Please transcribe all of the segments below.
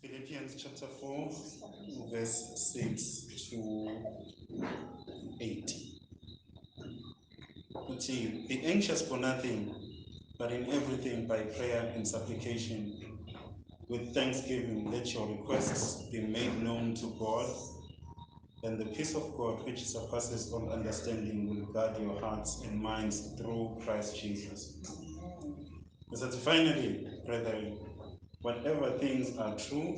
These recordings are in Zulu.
Philippians chapter 4, verse 6 to 8. Be anxious for nothing, but in everything by prayer and supplication, with thanksgiving, let your requests be made known to God, and the peace of God, which surpasses all understanding, will guard your hearts and minds through Christ Jesus. But finally, brethren, whatever things are true,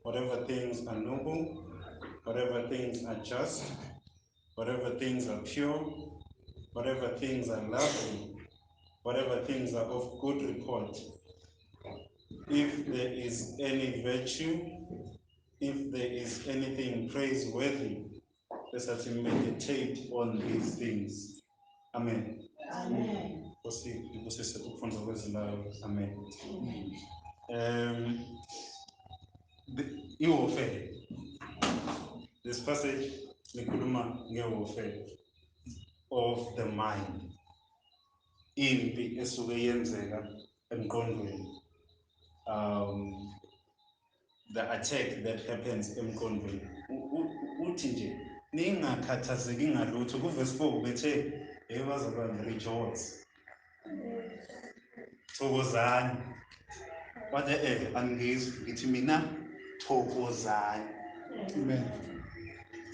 whatever things are noble, whatever things are just, whatever things are pure, whatever things are lovely, whatever things are of good report, if there is any virtue, if there is anything praiseworthy, let us meditate on these things. Amen. Amen. Amen. Warfare. This passage, likhuluma nge-warfare of the mind. Impi esuke yenzeka emqondweni. The attack that happens emqondweni. Uthi nje ningakhathazeki ngalutho kuverse 4 bethe ebazalwane rejoice. Thokozani. But angizwi ngithi mina thokozani. Amen.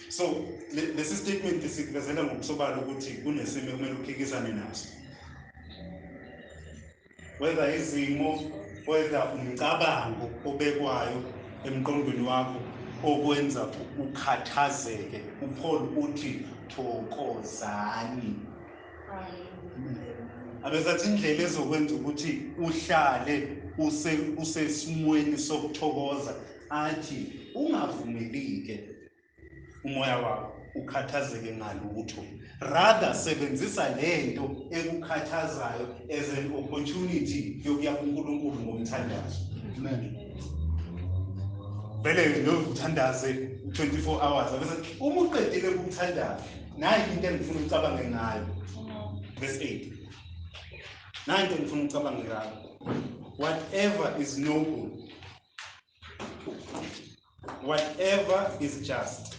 So lesi statement sivezela ngokusobala ukuthi kunesimo ekumele uphikisane naso. Whether izimo, whether umcabango obekwayo emqondweni wakho okwenza ukhathazeke. uPaul uthi thokozani. Abezathi indlela ezokwenza ukuthi uhlale usesimweni sokuthokoza athi ungavumelike umoya wakho ukhathazeke ngalutho, rather sebenzisa lento ekukhathazayo as an opportunity yokuya kuNkulunkulu ngomthandazo. Amen. Vele lo uthandaze 24 hours abesathi uma uqedile ukuthandaza nayi into engifuna ucabange ngayo. Verse 8. Nayi into engifuna ucabange ngayo. Whatever is noble, whatever is just,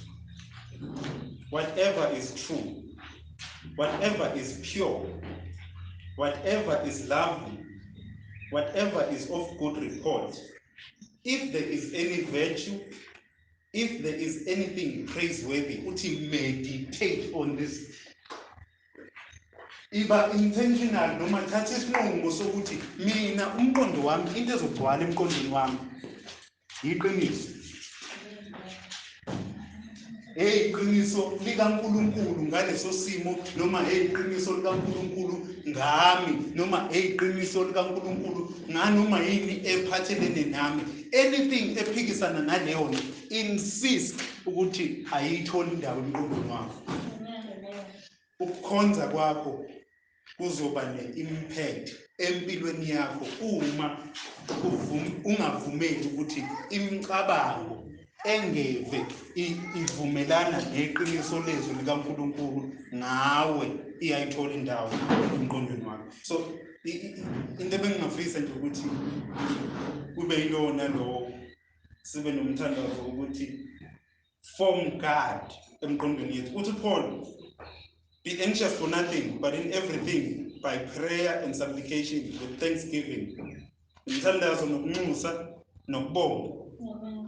whatever is true, whatever is pure, whatever is lovely, whatever is of good report, if there is any virtue, if there is anything praiseworthy, uthi meditate on this. Iba intentional noma thatha isinqumo sokuthi mina umqondo wami into ezogcwala emqondweni wami iqiniso. Iqiniso likaNkulunkulu ngaleso simo noma iqiniso likaNkulunkulu ngami noma iqiniso likaNkulunkulu nganoma yini ephathelene nami. Anything ephikisana naleyo insist ukuthi ayitholi indawo emqondweni wakho. Ukukhonza kwakho kuzoba ne-impact empilweni yakho uma ungavumeli ukuthi imicabango engeve ivumelana neqiniso lezwi likaNkulunkulu ngawe iyayithola indawo emqondweni wakho. So into ebengingafisa nje ukuthi kube yilona lo sibe nomthandazo ukuthi from God emqondweni yethu. Uthi Paul, be anxious for nothing, but in everything by prayer and supplication with thanksgiving. Umthandazo nokunxusa nokubonga.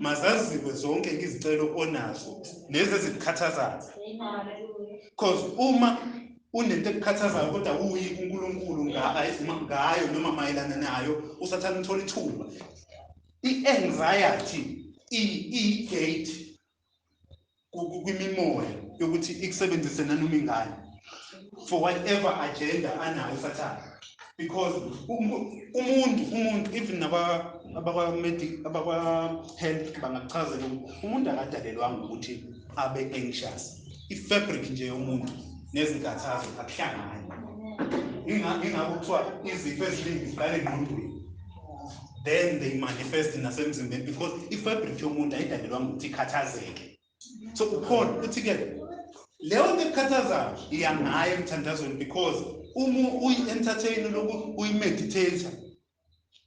Mazaziwe zonke izicelo onazo lezi ezikukhathazayo. Because uma unento ekukhathazayo kodwa uyi kuNkulunkulu ngayo noma mayelana nayo usathana uthola ithuba. I-anxiety i-gate kwimimoya yokuthi ikusebenzise nanoma ingane for whatever agenda anayo usathana. Because umuntu even abakwa-health bangakuchazela ukuthi umuntu akadalelwanga ukuthi abe anxious. I-fabric nje yomuntu nezinkathazo akuhlangani. Ingakho kuthiwa izifo eziningi ziqala engqondweni, then they manifest nasemzimbeni because i-fabric yomuntu ayidalelwanga ukuthi ikhathazeke. So uPaul uthi-ke leyo nto ekukhathazayo iyangayo emthandazweni because uma uyi-entertain lokhu uyi-meditate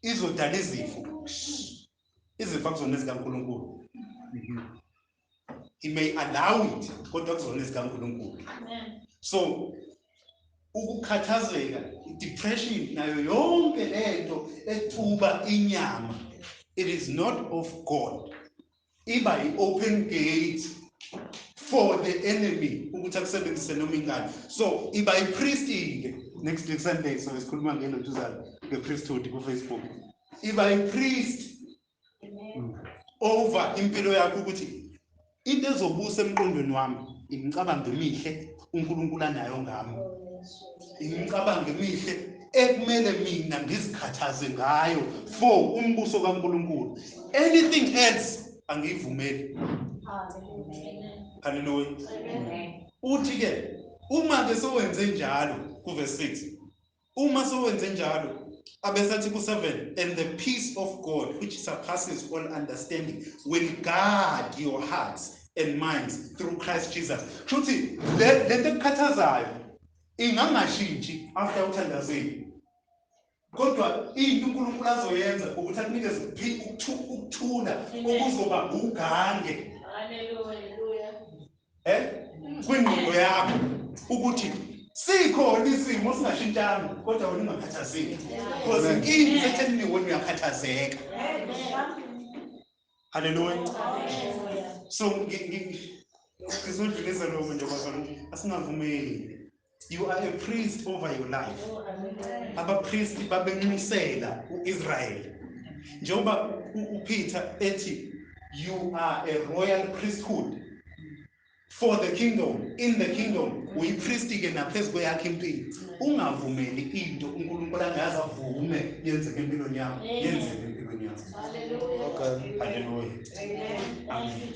izodala izifo izifo akuzona ezikaNkulunkulu. He may allow it kodwa akuzona ezikaNkulunkulu. So ukukhathazeka, depression nayo yonke lento ethuba inyama, it is not of God. Iba i-open gate for the enemy ukuthi akusebenzise noma ingane. So iba i-priest-ke next week Sunday, so sikhuluma ngeLokuthula nge-priesthood ku-Facebook. Iba i-priest over impilo yakho ukuthi into ezobusa emqondweni wami imicabango emihle uNkulunkulu anayo ngami. Imicabango emihle ekumele mina ngizikhathaze ngayo for umbuso kaNkulunkulu. Anything else angivumeli. Hallelujah. Uthi ke uma ke sowenze njalo ku verse 6. Uma sowenze njalo abesathi ku 7, and the peace of God which surpasses all understanding will guard your hearts and minds through Christ Jesus. Futhi lento ekukhathazayo ingangashintshi after uthandazweni. Kodwa into uNkulunkulu azoyenza ukuthi akunikeze ukuthula okuzoba ugange. Hallelujah. Kwingqondo yakho ukuthi sikhona isimo singashintshanga kodwa wena ungakhathazeki. Because inkingi isethenini wena uyakhathazeka. Hallelujah. So ngizodlulisa lokho nje bazalwane asingavumeli. You are a priest over your life. Abapriest babenxusela uIsrael. Njengoba uPeter ethi you are a royal priesthood for the kingdom. In the kingdom uyipriest-ke naphezu kweyakho impilo. Ungavumeli into uNkulunkulu angayazi avume yenzeke empilweni yakho, yenzeke empilweni yakho. Hallelujah. Okay. Hallelujah. Amen.